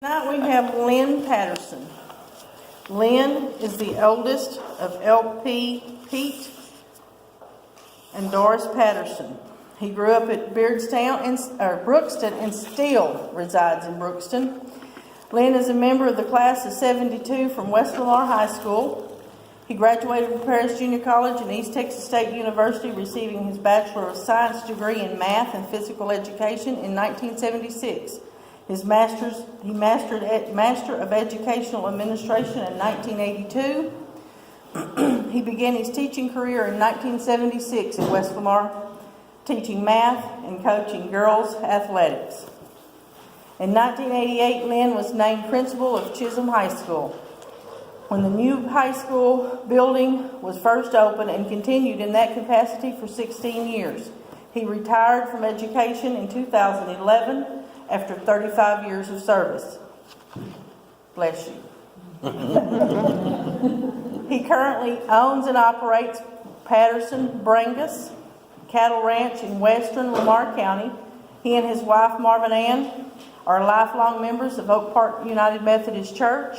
Tonight we have Lynn Patterson. Lynn is the oldest of LP Pete and Doris Patterson. He grew up at Brookston and still resides in Brookston. Lynn is a member of the class of 72 from West Lamar High School. He graduated from Paris Junior College and East Texas State University, receiving his Bachelor of Science degree in Math and Physical Education in 1976. He mastered Master of Educational Administration in 1982. He began his teaching career in 1976 at West Lamar, teaching math and coaching girls athletics. In 1988, Lynn was named principal of Chisholm High School. When the new high school building was first opened and continued in that capacity for 16 years. He retired from education in 2011 after 35 years of service. Bless you. He currently owns and operates Patterson Brangus Cattle Ranch in western Lamar County. He and his wife, Marvin Ann, are lifelong members of Oak Park United Methodist Church.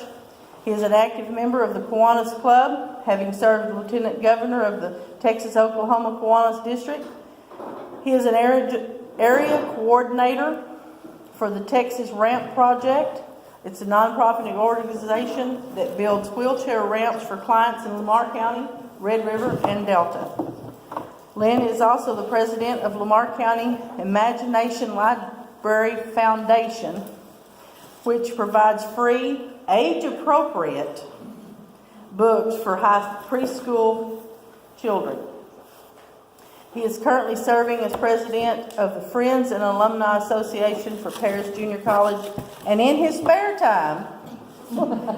He is an active member of the Kiwanis Club, having served Lieutenant Governor of the Texas-Oklahoma Kiwanis District. He is an area coordinator for the Texas Ramp Project. It's a nonprofit organization that builds wheelchair ramps for clients in Lamar County, Red River, and Delta. Lynn is also the president of Lamar County Imagination Library Foundation, which provides free, age-appropriate books for preschool children. He is currently serving as president of the Friends and Alumni Association for Paris Junior College, and in his spare time,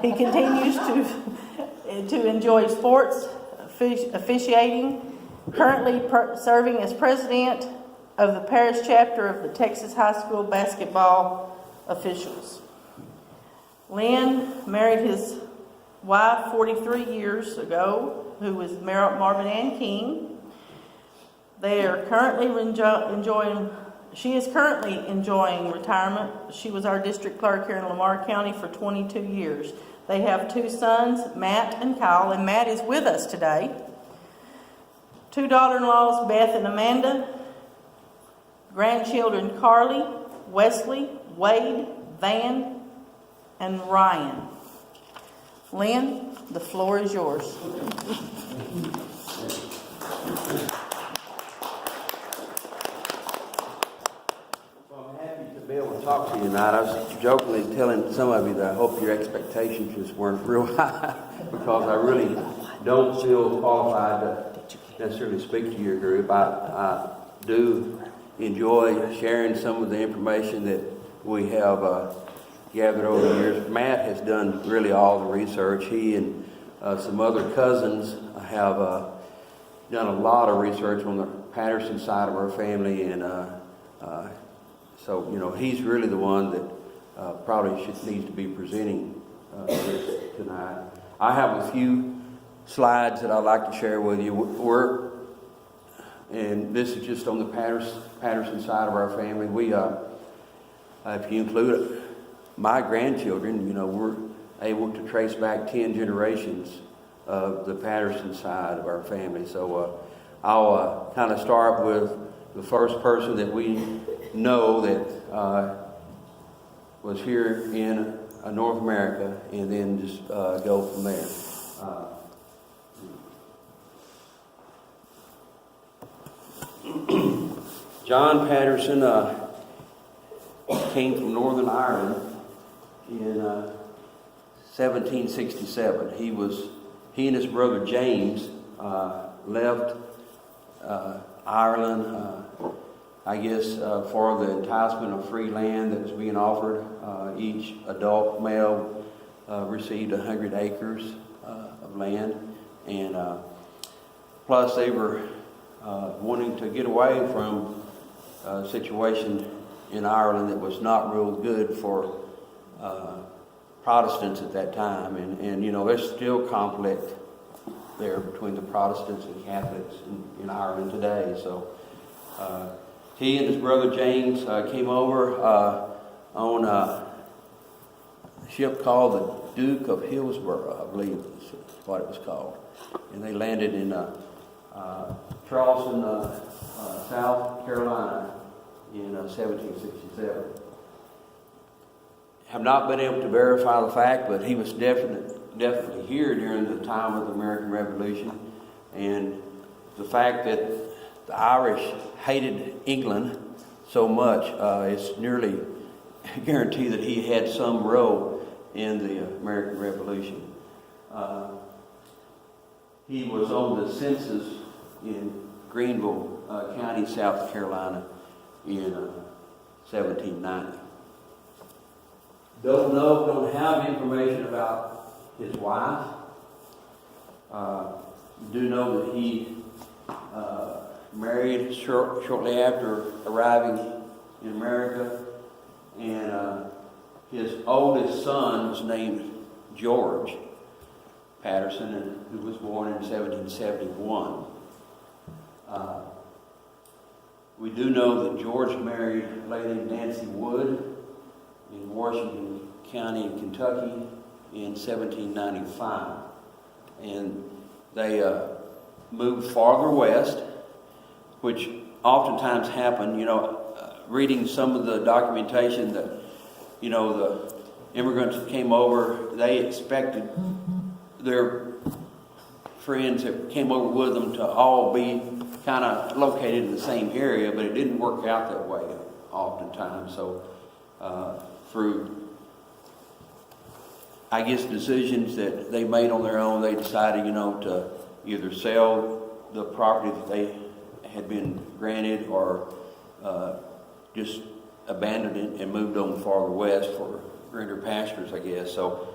he continues to enjoy sports officiating, currently serving as president of the Paris chapter of the Texas High School Basketball Officials. Lynn married his wife 43 years ago, who was Marvin Ann King. They are currently she is currently enjoying retirement. She was our district clerk here in Lamar County for 22 years. They have two sons, Matt and Kyle, and Matt is with us today. Two daughter-in-laws, Beth and Amanda. Grandchildren, Carly, Wesley, Wade, Van, and Ryan. Lynn, the floor is yours. Well, I'm happy to be able to talk to you tonight. I was jokingly telling some of you that I hope your expectations just weren't real high because I really don't feel qualified to necessarily speak to your group. I do enjoy sharing some of the information that we have gathered over the years. Matt has done really all the research. He and some other cousins have done a lot of research on the Patterson side of our family, and so he's really the one that probably needs to be presenting this tonight. I have a few slides that I'd like to share with you. And this is just on the Patterson side of our family. We, if you include my grandchildren, we're able to trace back 10 generations of the Patterson side of our family. So I'll kind of start with the first person that we know that was here in North America, and then just go from there. John Patterson came from Northern Ireland in 1767. He and his brother James left Ireland, for the enticement of free land that was being offered. Each adult male received 100 acres of land, and plus they were wanting to get away from a situation in Ireland that was not real good for Protestants at that time, and there's still conflict there between the Protestants and Catholics in Ireland today. So he and his brother James came over on ship called the Duke of Hillsborough, I believe is what it was called. And they landed in Charleston, South Carolina in 1767. Have not been able to verify the fact, but he was definitely here during the time of the American Revolution. And the fact that the Irish hated England so much, it's nearly guaranteed that he had some role in the American Revolution. He was on the census in Greenville County, South Carolina in 1790. Don't have information about his wife. Do know that he married shortly after arriving in America, and his oldest son was named George Patterson, who was born in 1771. We do know that George married a lady named Nancy Wood in Washington County, Kentucky, in 1795, and they moved farther west, which oftentimes happened. Reading some of the documentation that, the immigrants that came over, they expected their friends that came over with them to all be kind of located in the same area, but it didn't work out that way oftentimes. So through, I guess, decisions that they made on their own, they decided, to either sell the property that they had been granted or just abandoned it and moved on farther west for greener pastures, I guess. So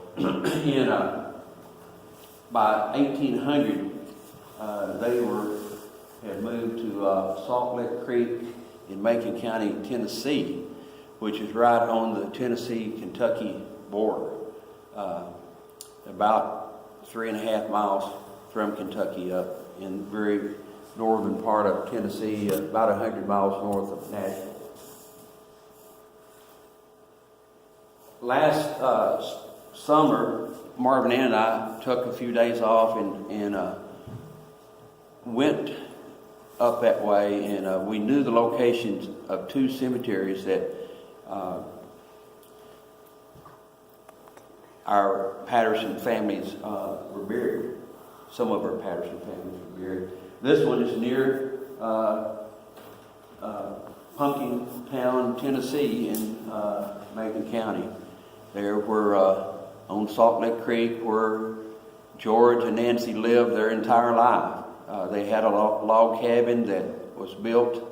by 1800, they had moved to Salt Lick Creek in Macon County, Tennessee, which is right on the Tennessee-Kentucky border, about 3.5 miles from Kentucky up in the very northern part of Tennessee, about 100 miles north of Nashville. Last summer, Marvin Ann and I took a few days off and went up that way, and we knew the locations of 2 cemeteries that our Patterson families were buried. Some of our Patterson families were buried. This one is near Pumpkintown, Tennessee, in Macon County. There were on Salt Lick Creek where George and Nancy lived their entire life. They had a log cabin that was built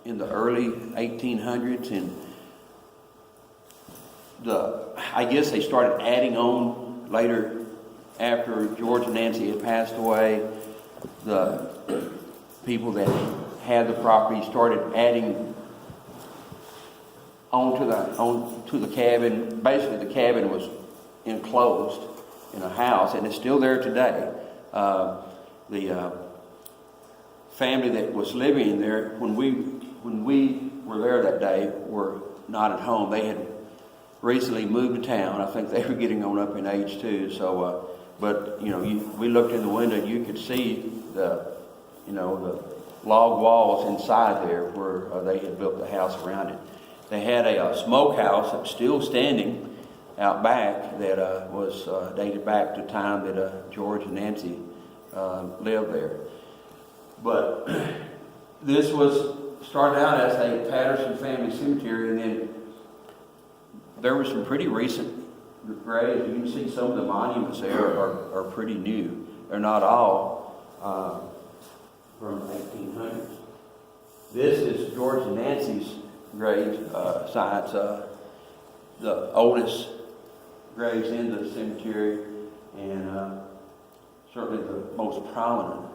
in the early 1800s, and I guess they started adding on later after George and Nancy had passed away. The people that had the property started adding onto the cabin. Basically, the cabin was enclosed in a house, and it's still there today. The family that was living there when we were there that day were not at home. They had recently moved to town. I think they were getting on up in age too. So, but we looked in the window and you could see the log walls inside there where they had built the house around it. They had a smokehouse that was still standing out back that was dated back to the time that George and Nancy lived there. But this started out as a Patterson family cemetery, and then there were some pretty recent graves. You can see some of the monuments there are pretty new. They're not all from 1800s. This is George and Nancy's grave sites, the oldest graves in the cemetery, and certainly the most prominent.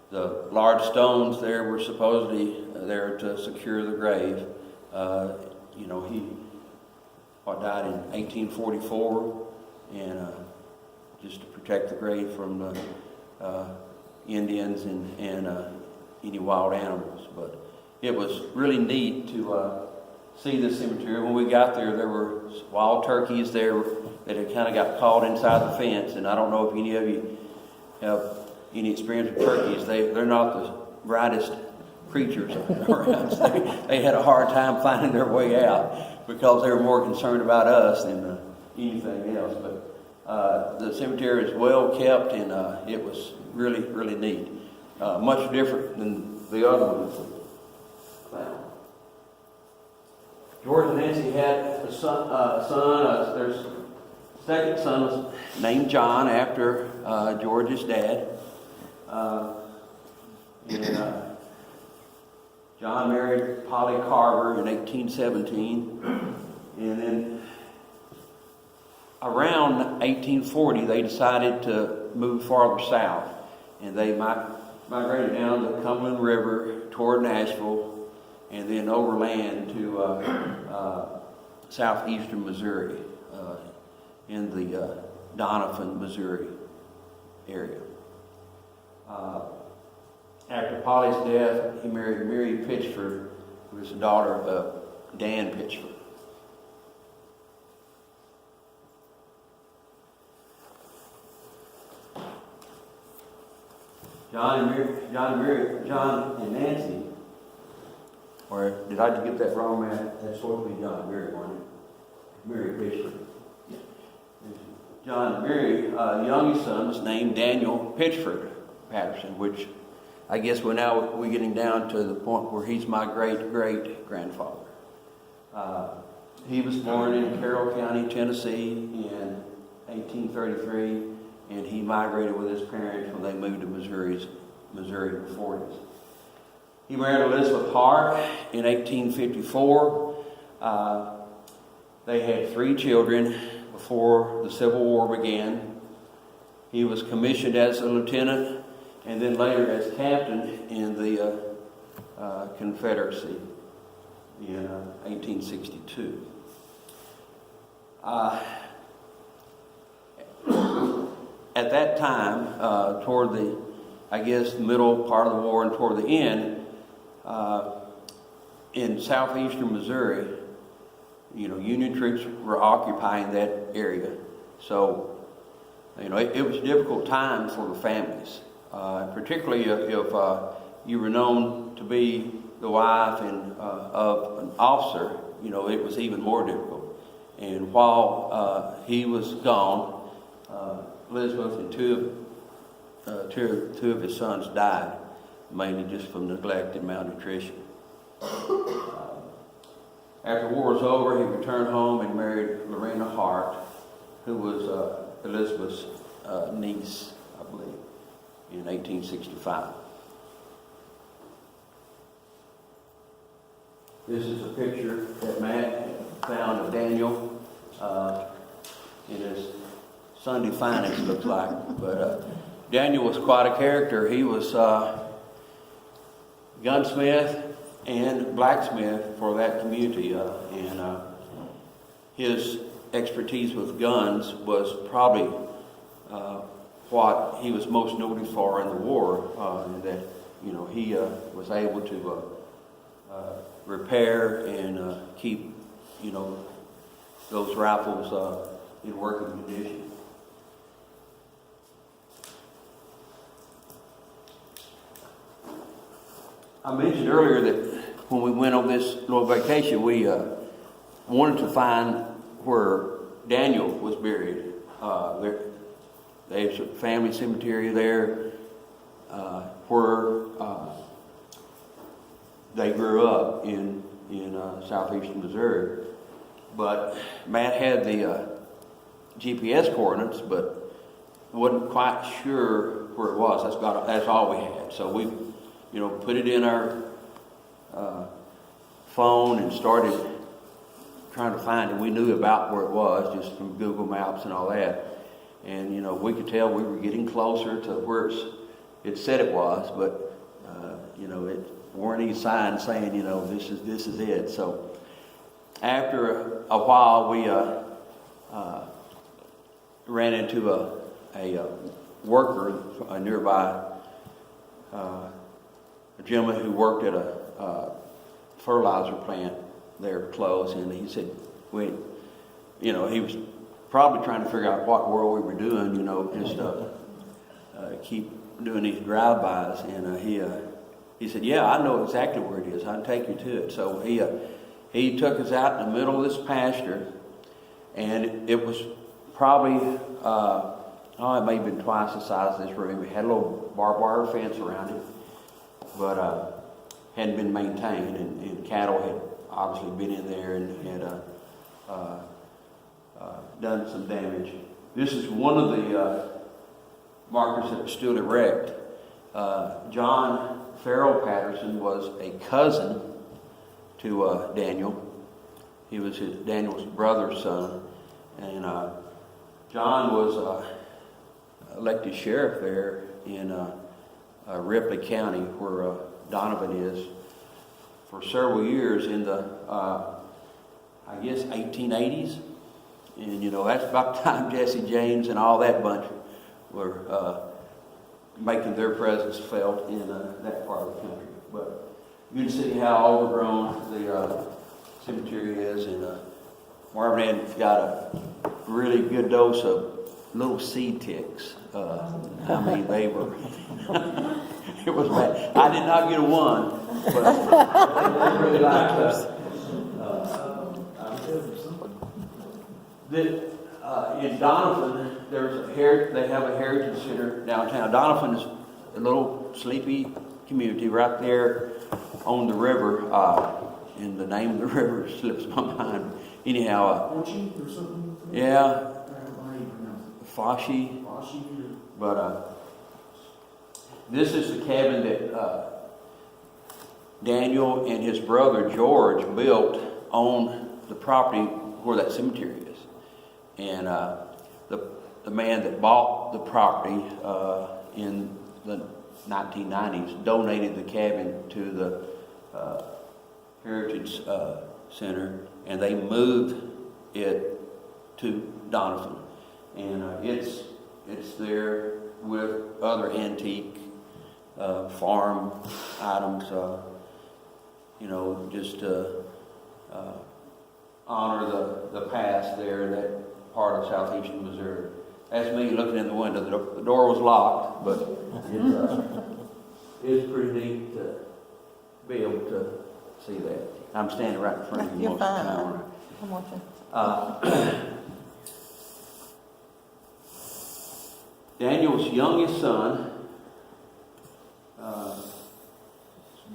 The large stones there were supposedly there to secure the grave. He died in 1844, and just to protect the grave from the Indians and any wild animals. But it was really neat to see the cemetery. When we got there, there were wild turkeys there that had kind of got caught inside the fence. And I don't know if any of you have any experience with turkeys. They're not the brightest creatures around. So they had a hard time finding their way out because they were more concerned about us than anything else. But the cemetery is well kept, and it was really, really neat. Much different than the other ones. George and Nancy had a son. Their second son was named John after George's dad. John married Polly Carver in 1817, and then around 1840 they decided to move farther south, and they migrated down the Cumberland River toward Nashville, and then overland to southeastern Missouri, in the Doniphan, Missouri area. After Polly's death, he married Mary Pitchford, who was the daughter of Dan Pitchford. John and Nancy, or did I get that wrong, man? That's supposed to be John and Mary, wasn't it? Mary Pitchford. John and Mary, youngest son was named Daniel Pitchford Patterson, which I guess we're getting down to the point where he's my great-great-grandfather. He was born in Carroll County, Tennessee in 1833, and he migrated with his parents when they moved to Missouri in the 40s. He married Elizabeth Hart in 1854. They had 3 children before the Civil War began. He was commissioned as a lieutenant and then later as captain in the Confederacy in 1862. At that time, toward the middle part of the war and toward the end, in southeastern Missouri, Union troops were occupying that area. So, it was a difficult time for the families. Particularly if you were known to be the wife of an officer, it was even more difficult. And while he was gone, Elizabeth and two of his sons died, mainly just from neglect and malnutrition. After the war was over, he returned home and married Lorena Hart, who was Elizabeth's niece, I believe, in 1865. This is a picture that Matt found of Daniel in his Sunday finest, looks like. But Daniel was quite a character. He was gunsmith and blacksmith for that community, and his expertise with guns was probably what he was most noted for in the war, and that he was able to repair and keep those rifles in working condition. I mentioned earlier that when we went on this little vacation, we wanted to find where Daniel was buried. There's a family cemetery there where they grew up in southeastern Missouri. But Matt had the GPS coordinates, but wasn't quite sure where it was. That's all we had. So we put it in our phone and started trying to find it. We knew about where it was just from Google Maps and all that. And, we could tell we were getting closer to where it said it was, but, it weren't any signs saying, this is it. So after a while, we ran into a worker nearby, a gentleman who worked at a fertilizer plant, there close, and he said, "Wait, you know," he was probably trying to figure out what world we were doing, you know, just keep doing these drive-bys, and he said, "Yeah, I know exactly where it is. I'll take you to it." So he took us out in the middle of this pasture, and it was probably it may have been twice the size of this room. It had a little barbed wire fence around it, but hadn't been maintained, and cattle had obviously been in there and had done some damage. This is one of the markers that was still erect. John Farrell Patterson was a cousin to Daniel. He was Daniel's brother's son, and John was elected sheriff there in Ripley County, where Donovan is, for several years in the, I guess, 1880s. And, you know, that's about the time Jesse James and all that bunch were making their presence felt in that part of the country. But you can see how overgrown the cemetery is, and Marvin Ann's got a really good dose of little seed ticks. I mean, they were, it was bad. I did not get a one, but they really liked us. In Donovan, they have a heritage center downtown. Donovan is a little sleepy community right there on the river, and the name of the river slips my mind. Anyhow, yeah, Foshi. But this is the cabin that Daniel and his brother George built on the property where that cemetery is. And the man that bought the property in the 1990s donated the cabin to the Heritage Center, and they moved it to Donovan. And it's there with other antique farm items, you know, just to honor the past there in that part of southeastern Missouri. That's me looking in the window. The door was locked, but it's pretty neat to be able to see that. I'm standing right in front of you most of the time. I'm watching. Daniel's youngest son,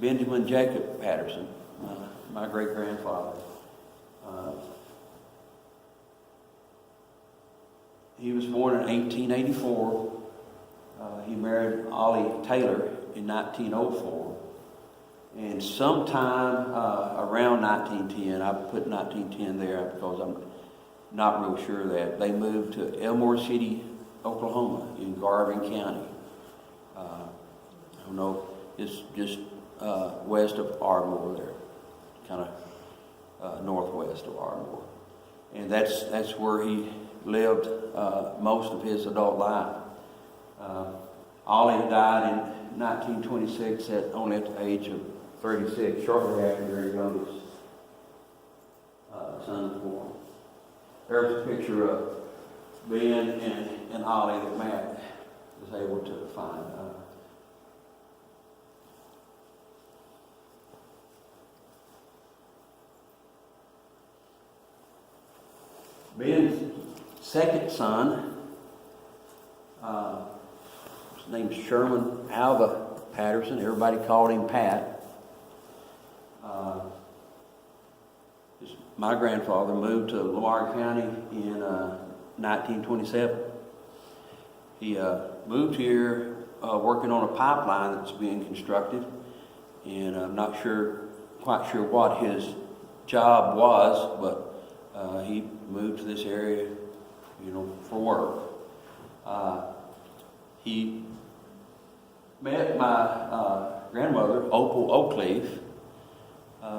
Benjamin Jacob Patterson, my great-grandfather. He was born in 1884. He married Ollie Taylor in 1904. And sometime around 1910, I put 1910 there because I'm not real sure of that, they moved to Elmore City, Oklahoma, in Garvin County. I don't know, it's just west of Ardmore there, kind of northwest of Ardmore. And that's where he lived most of his adult life. Ollie died in 1926 only at the age of 36, shortly after their youngest son was born. There's a picture of Ben and Ollie that Matt was able to find. Ben's second son, his name's Sherman Alva Patterson. Everybody called him Pat. My grandfather moved to Lamar County in 1927. He moved here working on a pipeline that's being constructed, and I'm not quite sure what his job was, but he moved to this area, you know, for work. He met my grandmother, Opal Oakleaf,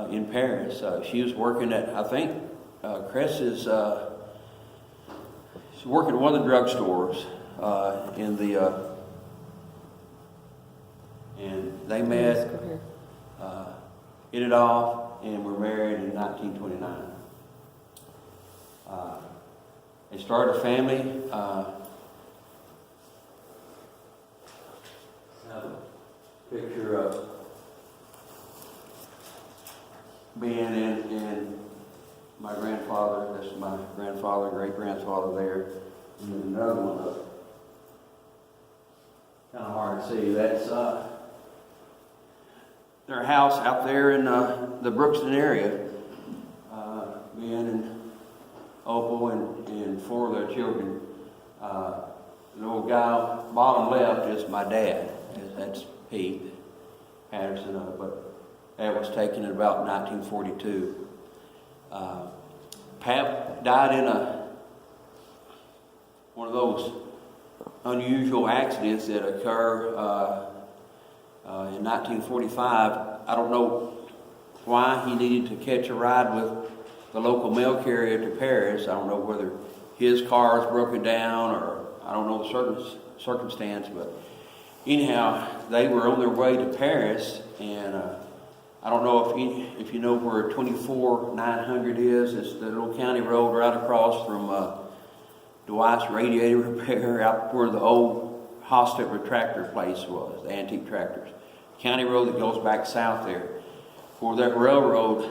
in Paris. She was working at, I think, Cress's, she's working at one of the drugstores and they met, hit it off, and were married in 1929. They started a family. Have a picture of being in my grandfather. This is my grandfather, great-grandfather there. And then another one up. Kind of hard to see. That's their house out there in the Brookston area. Ben and Opal and four of their children. The little guy bottom left is my dad. That's Pete Patterson. But that was taken in about 1942. Pap died in one of those unusual accidents that occur in 1945. I don't know why he needed to catch a ride with the local mail carrier to Paris. I don't know whether his car was broken down or I don't know the circumstance, but anyhow, they were on their way to Paris, and I don't know if you know where 24-900 is. It's the little county road right across from Dwight's Radiator Repair, out where the old Hostetler tractor place was, the antique tractors. County road that goes back south there. Where that railroad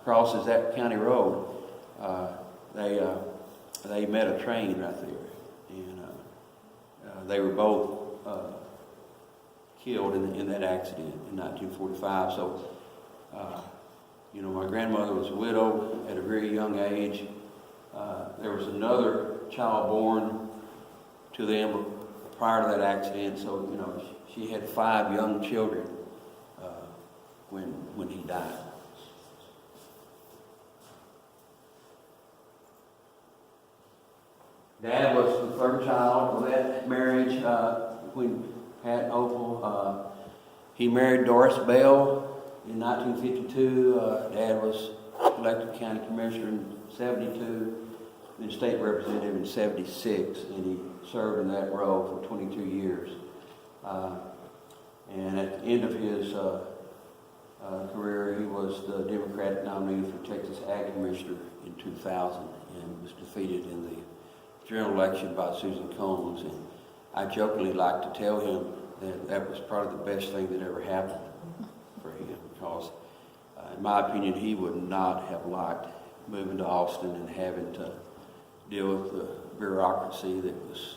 crosses that county road, they met a train right there, and they were both killed in that accident in 1945. So, my grandmother was a widow at a very young age. There was another child born to them prior to that accident, so she had 5 young children when he died. Dad was the third child of that marriage between Pat and Opal. He married Doris Bell in 1952. Dad was elected county commissioner in 72, then state representative in 76, and he served in that role for 22 years. And at the end of his career, he was the Democratic nominee for Texas Ag Commissioner in 2000 and was defeated in the general election by Susan Combs. And I jokingly like to tell him that was probably the best thing that ever happened for him, because in my opinion, he would not have liked moving to Austin and having to deal with the bureaucracy that was,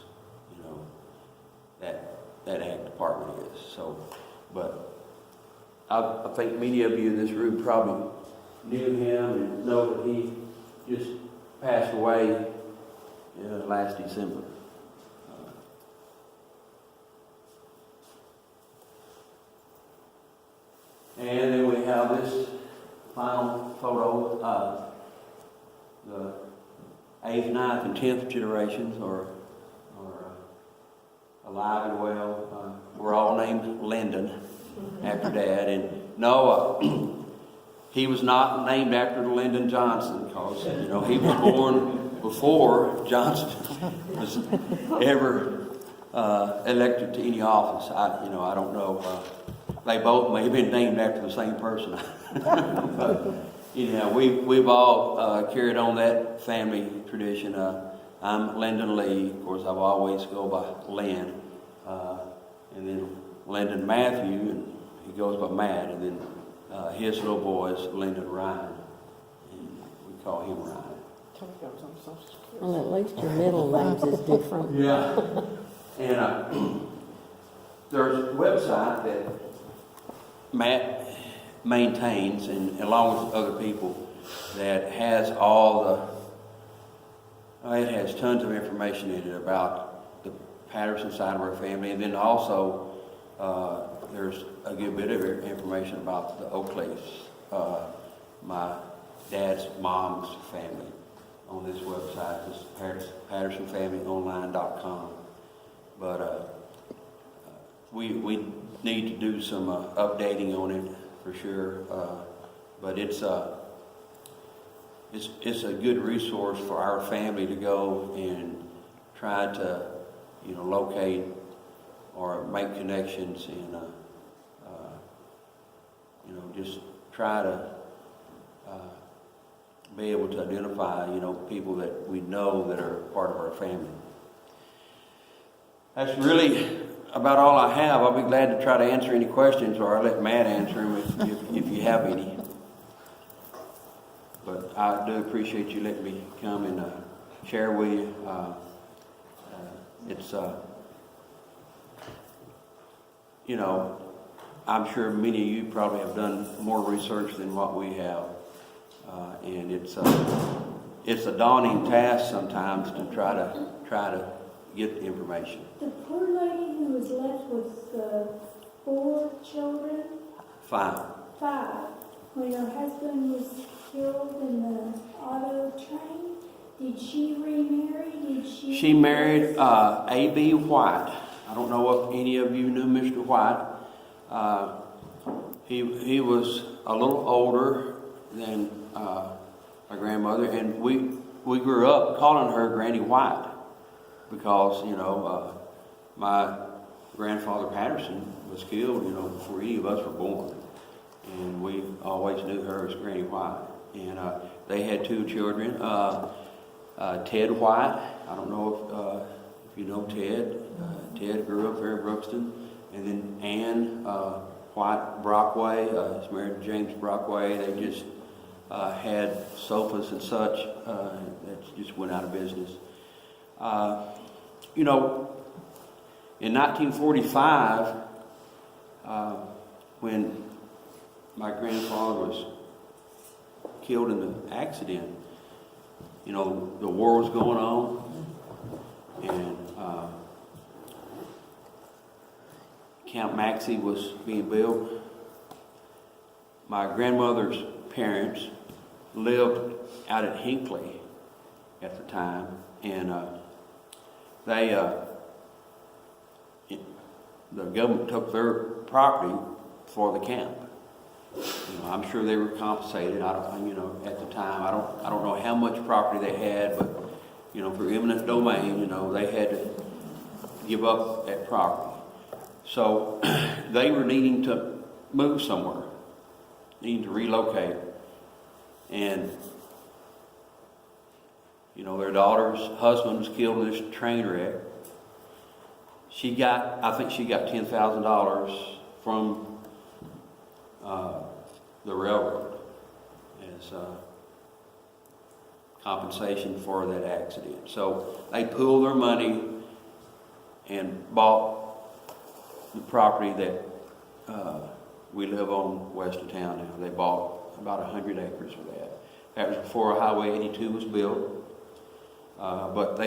that ag department is. So, but I think many of you in this room probably knew him and know that he just passed away last December. And then we have this final photo. The 8th, 9th, and 10th generations are alive and well. We're all named Lyndon after Dad. And Noah, he was not named after Lyndon Johnson, because he was born before Johnson was ever elected to any office. I don't know. They both may have been named after the same person. But we've all carried on that family tradition. I'm Lyndon Lee. Of course, I've always go by Lynn. And then Lyndon Matthew, and he goes by Matt. And then his little boy is Lyndon Ryan, and we call him Ryan. Well, at least your middle names is different. Yeah. And there's a website that Matt maintains, and along with other people, that has it has tons of information in it about the Patterson side of our family, and then also there's a good bit of information about the Oakleys, my dad's mom's family, on this website, this PattersonFamilyOnline.com. But we need to do some updating on it for sure. But it's a good resource for our family to go and try to locate or make connections, and just try to be able to identify, people that we know that are part of our family. That's really about all I have. I'll be glad to try to answer any questions, or I'll let Matt answer them if you have any. But I do appreciate you letting me come and share with you. It's, I'm sure many of you probably have done more research than what we have. And it's a daunting task sometimes to try to get the information. The poor lady who was left with 4 children? 5. 5. When her husband was killed in the auto train, did she remarry? She married A.B. White. I don't know if any of you knew Mr. White. He was a little older than my grandmother, and we grew up calling her Granny White because, my grandfather Patterson was killed, before any of us were born. And we always knew her as Granny White. And they had 2 children. Ted White, I don't know if you know Ted. Ted grew up there in Brookston. And then Ann White Brockway, is married to James Brockway. They just had sofas and such that just went out of business. In 1945, when my grandfather was killed in the accident, the war was going on, and Camp Maxey was being built. My grandmother's parents lived out at Hinckley at the time, and the government took their property for the camp. I'm sure they were compensated. At the time, I don't know how much property they had, but for eminent domain, they had to give up that property. So they were needing to move somewhere, needing to relocate, and their daughter's husband was killed in this train wreck. I think she got $10,000 from the railroad as compensation for that accident. So they pooled their money and bought the property that we live on west of town now. They bought about 100 acres of that. That was before Highway 82 was built. But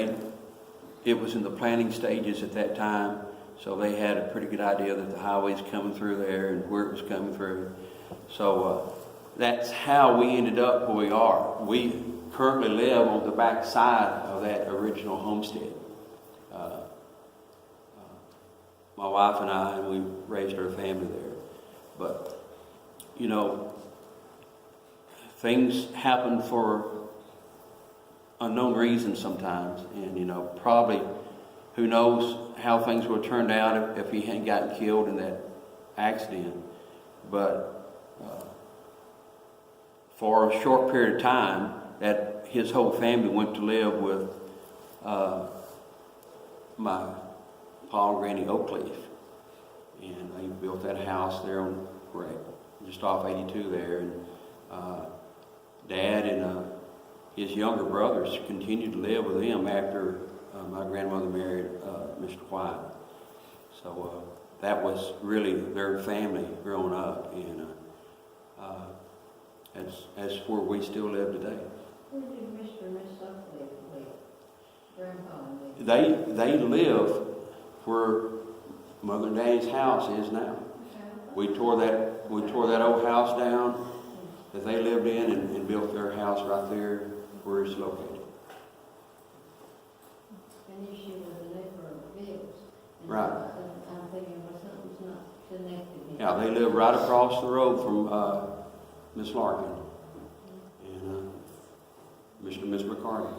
it was in the planning stages at that time, so they had a pretty good idea that the highway's coming through there and where it was coming through. So that's how we ended up where we are. We currently live on the back side of that original homestead. My wife and I, and we raised our family there. But, things happen for unknown reasons sometimes, and probably who knows how things would have turned out if he hadn't gotten killed in that accident. But for a short period of time, that his whole family went to live with my Pa and Granny Oakleaf, and they built that house there on just off 82 there, and Dad and his younger brothers continued to live with them after my grandmother married Mr. White. So that was really their family growing up, and that's where we still live today. Where did Mr. and Miss Oakley live? Grandpa lived? They live where Mother and Daddy's house is now. We tore that old house down that they lived in and built their house right there where it's located. And she was a neighbor of Bill's. Right. I'm thinking, well, something's not connected. Yeah, they live right across the road from Miss Larkin and Mr. and Miss McCarty.